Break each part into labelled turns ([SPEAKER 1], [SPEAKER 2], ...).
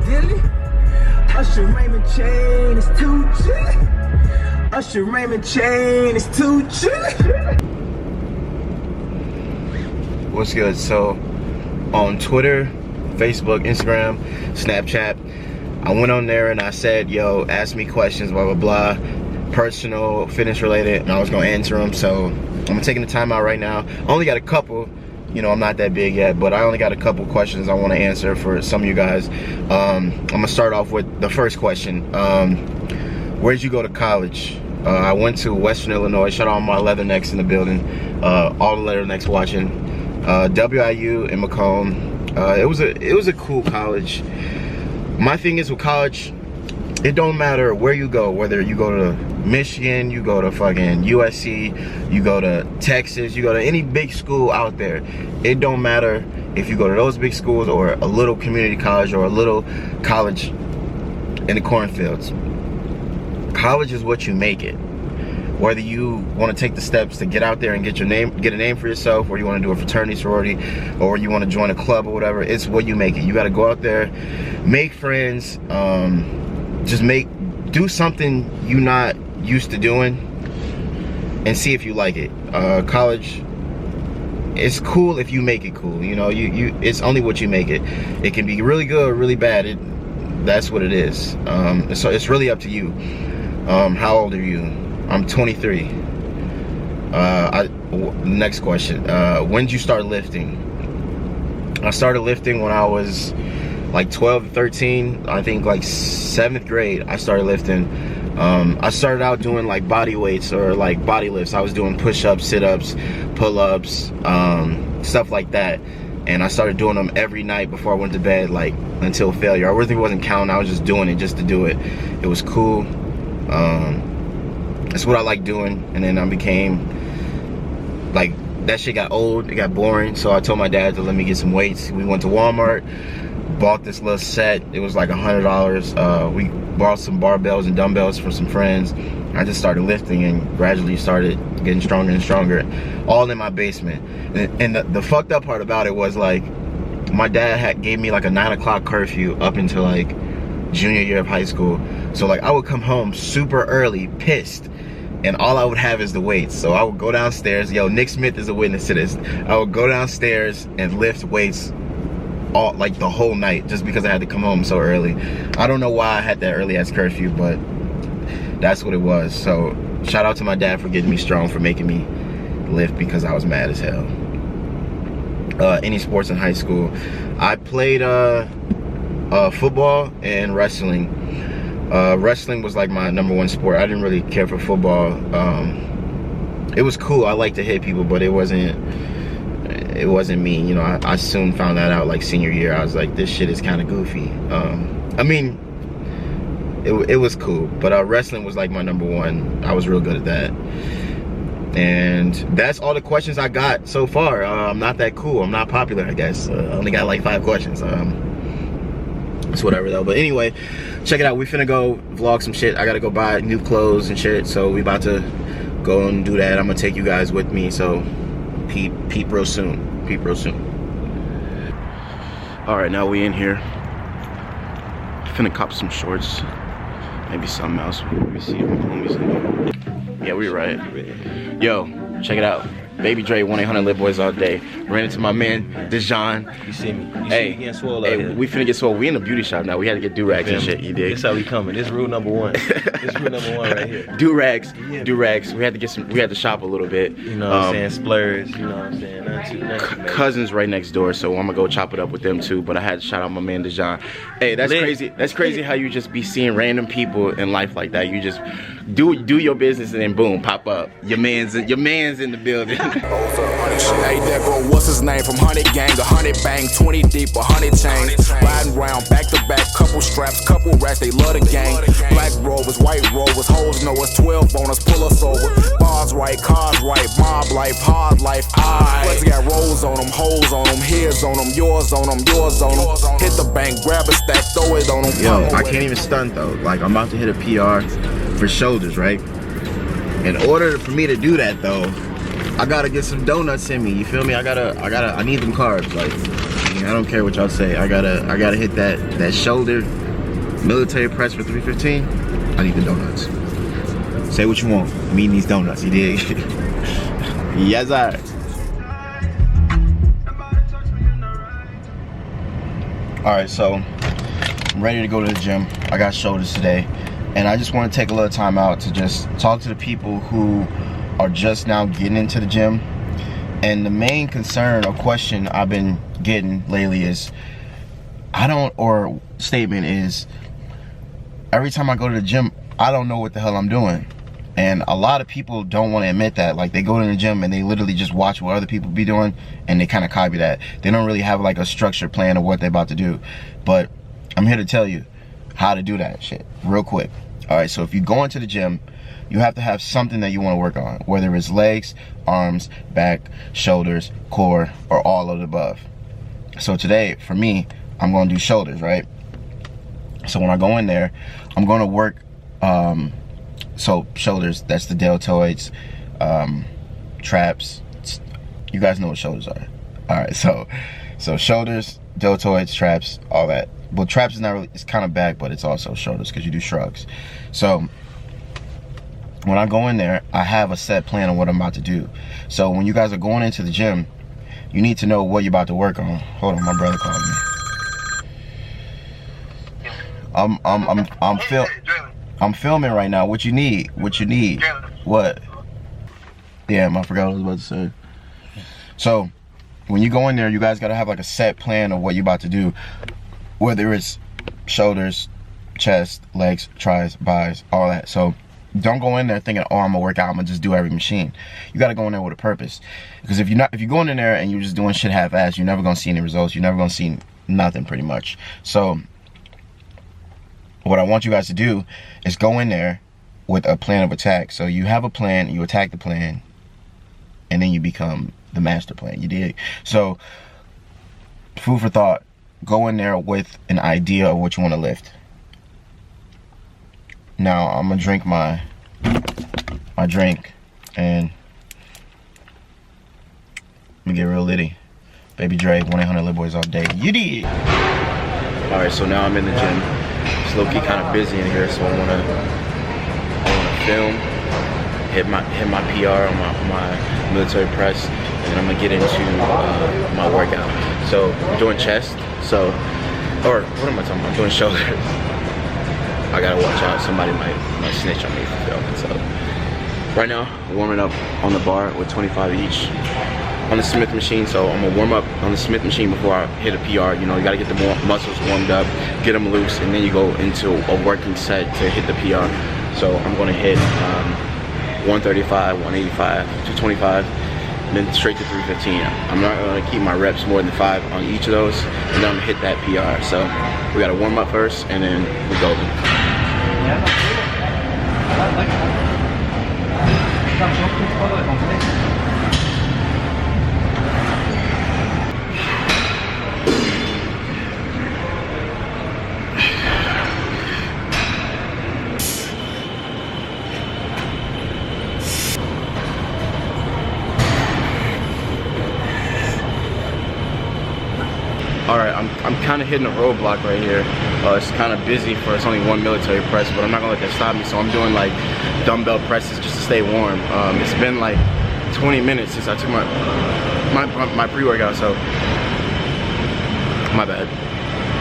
[SPEAKER 1] dilly. Usher Raymond chain is too chilly. Usher Raymond chain is too chilly.
[SPEAKER 2] What's good? So on Twitter, Facebook, Instagram, Snapchat, I went on there and I said, yo, ask me questions, blah, blah, blah, personal, fitness related, and I was gonna answer them. So I'm taking the time out right now. I only got a couple, you know, I'm not that big yet, but I only got a couple questions I wanna answer for some of you guys. I'm gonna start off with the first question. Where'd you go to college? I went to Western Illinois. Shout out my Leathernecks in the building. All the Leathernecks watching. WIU in Macomb. It was a cool college. My thing is with college, it don't matter where you go, whether you go to Michigan, you go to fucking USC, you go to Texas, you go to any big school out there. It don't matter if you go to those big schools or a little community college or a little college in the cornfields. College is what you make it. Whether you want to take the steps to get out there and get a name for yourself, or you want to do a fraternity, sorority, or you want to join a club or whatever, it's what you make it. You got to go out there, make friends, just do something you're not used to doing, and see if you like it. College, it's cool if you make it cool. You know, it's only what you make it. It can be really good or really bad. That's what it is. So it's really up to you. How old are you? I'm 23. Next question. When did you start lifting? I started lifting when I was like 12 to 13. I think like 7th grade I started lifting. I started out doing like body weights or like body lifts. I was doing push-ups, sit-ups, pull-ups, stuff like that. And I started doing them every night before I went to bed, like until failure. I really wasn't counting. I was just doing it just to do it. It was cool. That's what I like doing. And then I became like, that shit got old, it got boring, so I told my dad to let me get some weights. We went to Walmart, bought this little set. It was like $100. We bought some barbells and dumbbells from some friends. I just started lifting and gradually started getting stronger and stronger, all in my basement. And the fucked up part about it was, like, my dad gave me like a 9 o'clock curfew up until like junior year of high school. So like I would come home super early, pissed, and all I would have is the weights. So I would go downstairs. Yo, Nick Smith is a witness to this. I would go downstairs and lift weights all, like, the whole night, just because I had to come home so early. I don't know why I had that early ass curfew, but that's what it was. So shout out to my dad for getting me strong, for making me lift, because I was mad as hell. Any sports in high school? I played football and wrestling. Wrestling was like my #1 sport. I didn't really care for football. It was cool. I liked to hit people, but it wasn't me. You know, I soon found that out like senior year. I was like, this shit is kind of goofy. I mean, it was cool, but wrestling was like my #1. I was real good at that. And that's all the questions I got so far. I'm not that cool. I'm not popular, I guess. I only got like 5 questions. It's whatever though. But anyway, check it out. We finna go vlog some shit. I gotta go buy new clothes and shit. So we about to go and do that. I'm gonna take you guys with me. So peep real soon. Peep real soon. All right, now we in here. Finna cop some shorts. Maybe something else. Let me see if my homies in here. Yeah, we right. Yo, check it out. Baby Dre, 1-800-LIVE-BOYS all day. Ran into my man, Dejan.
[SPEAKER 3] You see me. You
[SPEAKER 2] Hey,
[SPEAKER 3] see me getting swole out here.
[SPEAKER 2] we finna get swole. We in a beauty shop now. We had to get do-rags and shit, you dig?
[SPEAKER 3] This how we coming. This rule #1. This rule #1 right here.
[SPEAKER 2] Do-rags,
[SPEAKER 3] Yeah.
[SPEAKER 2] do-rags. We had to get some, we had to shop a little bit.
[SPEAKER 3] You know what I'm saying? Splurge, you know what I'm saying? Nothing too
[SPEAKER 2] Cousins right next door, so I'm gonna go chop it up with them too. But I had to shout out my man Dejan. Hey, that's
[SPEAKER 3] Lit.
[SPEAKER 2] crazy. That's crazy how you just be seeing random people in life like that. You just do your business and then boom, pop up. Your man's in the building.
[SPEAKER 4] Hey, that bro, what's his name? From 100 gang, 100 bang, 20 deep, 100 chains. Riding round, back to back, couple straps, couple racks, they love the gang. Black rovers, white rovers, hoes know us, 12 on us, pull us over. Bars right, cars right, mob life, hard life. Flex got rolls on them, holes on them, his on them, yours on them, yours on them. Hit the bank, grab a stack, throw it on them.
[SPEAKER 2] Yo, I can't even stunt though. Like, I'm about to hit a PR for shoulders, right? In order for me to do that though, I gotta get some donuts in me. You feel me? I need them carbs. Like, me. I don't care what y'all say. I gotta hit that shoulder military press for 315. I need the donuts. Say what you want. I'm eating these donuts, you dig? Yes, sir. Alright, so I'm ready to go to the gym. I got shoulders today. And I just want to take a little time out to just talk to the people who are just now getting into the gym. And the main concern or question I've been getting lately is, statement is, every time I go to the gym, I don't know what the hell I'm doing. And a lot of people don't want to admit that. Like, they go to the gym and they literally just watch what other people be doing and they kind of copy that. They don't really have like a structured plan of what they're about to do. But I'm here to tell you how to do that shit real quick. All right, so if you go into the gym, you have to have something that you want to work on, whether it's legs, arms, back, shoulders, core, or all of the above. So today, for me, I'm going to do shoulders, right? So when I go in there, I'm going to work, so shoulders, that's the deltoids, traps. You guys know what shoulders are. All right, so shoulders, deltoids, traps, all that. Well, traps is not really, it's kind of back, but it's also shoulders because you do shrugs. So when I go in there, I have a set plan on what I'm about to do. So when you guys are going into the gym, you need to know what you're about to work on. Hold on, my brother called me. I'm filming right now. What you need? What you need? What? Damn, I forgot what I was about to say. So when you go in there, you guys gotta have like a set plan of what you're about to do. Whether it's shoulders, chest, legs, tris, bis, all that. So don't go in there thinking, oh, I'm gonna work out, I'm gonna just do every machine. You gotta go in there with a purpose. Because if you're going in there and you're just doing shit half-assed, you're never gonna see any results. You're never gonna see nothing, pretty much. So what I want you guys to do is go in there with a plan of attack. So you have a plan, you attack the plan, and then you become the master plan. You dig? So food for thought. Go in there with an idea of what you want to lift. Now I'm gonna drink my drink and let me get real litty. Baby Dre, 1-800-LIT-BOYS all day. You did. All right, so now I'm in the gym. It's low key kind of busy in here, so I wanna film, hit my PR on my military press, and then I'm gonna get into my workout. So I'm doing chest. So, or what am I talking about? I'm doing shoulders. I gotta watch out. Somebody might snitch on me for filming. So, right now, warming up on the bar with 25 each on the Smith machine. So I'm gonna warm up on the Smith machine before I hit a PR. You know, you gotta get the muscles warmed up, get them loose, and then you go into a working set to hit the PR. So I'm gonna hit 135, 185, 225. Then straight to 315. I'm not gonna keep my reps more than 5 on each of those, and then I'm gonna hit that PR. So we gotta warm up first, and then we go. Alright, I'm kind of hitting a roadblock right here. It's kind of busy for it's only one military press, but I'm not gonna let that stop me. So I'm doing like dumbbell presses just to stay warm. It's been like 20 minutes since I took my pre-workout, so my bad.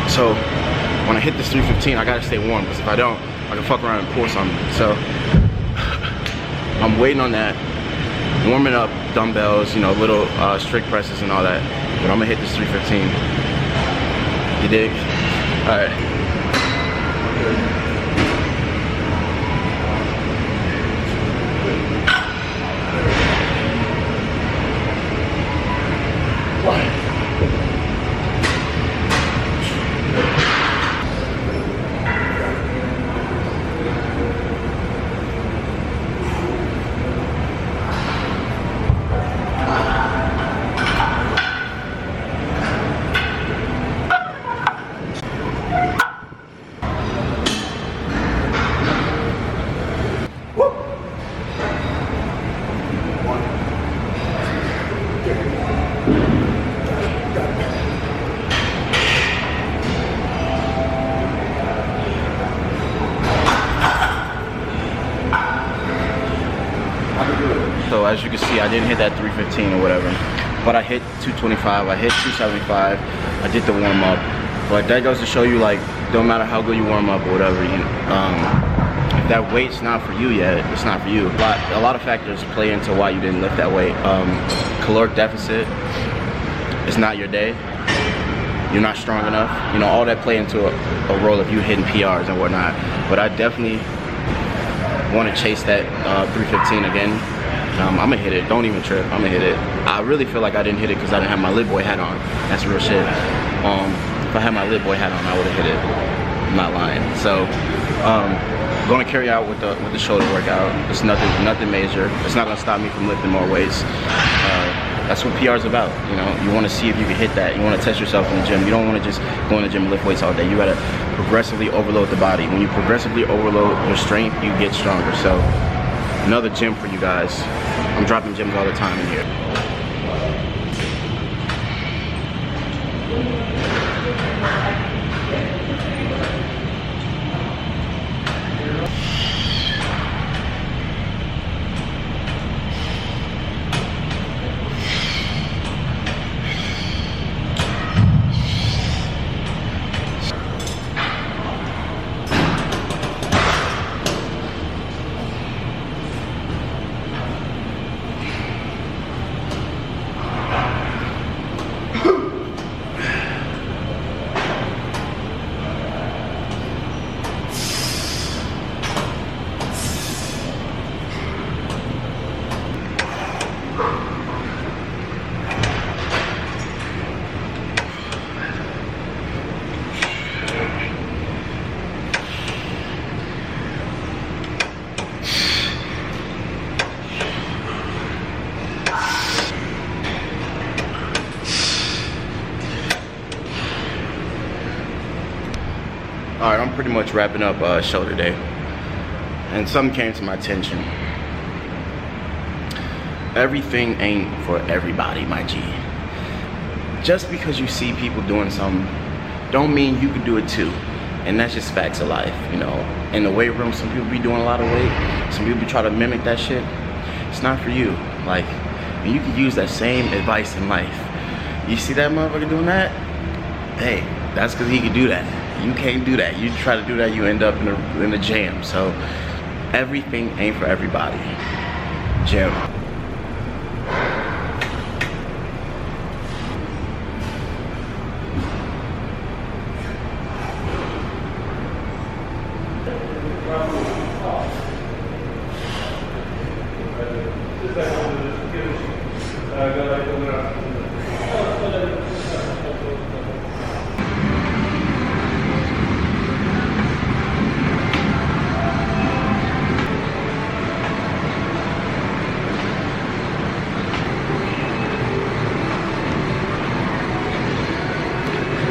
[SPEAKER 2] So when I hit this 315, I gotta stay warm, because if I don't, I can fuck around and pull something. So I'm waiting on that, warming up dumbbells, you know, little strict presses and all that. But I'm gonna hit this 315. You dig? All right. see, I didn't hit that 315 or whatever, but I hit 225, I hit 275, I did the warm up. But that goes to show you, like, don't matter how good you warm up or whatever, if that weight's not for you yet, it's not for you. A lot of factors play into why you didn't lift that weight. Caloric deficit, it's not your day. You're not strong enough. You know, all that play into a role of you hitting PRs and whatnot. But I definitely want to chase that 315 again. I'm gonna hit it. Don't even trip. I'm gonna hit it. I really feel like I didn't hit it because I didn't have my Lit Boy hat on. That's real shit. If I had my Lit Boy hat on, I would have hit it. I'm not lying. So, going to carry out with the shoulder workout. It's nothing major. It's not gonna stop me from lifting more weights. That's what PR is about. You know, you want to see if you can hit that. You want to test yourself in the gym. You don't want to just go in the gym and lift weights all day. You gotta progressively overload the body. When you progressively overload your strength, you get stronger. So, another gym for you guys. I'm dropping gyms all the time in here. Alright, I'm pretty much wrapping up shoulder day. And something came to my attention. Everything ain't for everybody, my G. Just because you see people doing something, don't mean you can do it too. And that's just facts of life, you know. In the weight room, some people be doing a lot of weight. Some people try to mimic that shit. It's not for you. Like, you can use that same advice in life. You see that motherfucker doing that? Hey, that's because he can do that. You can't do that. You try to do that, you end up in a jam. So everything ain't for everybody. Gym.
[SPEAKER 5] Just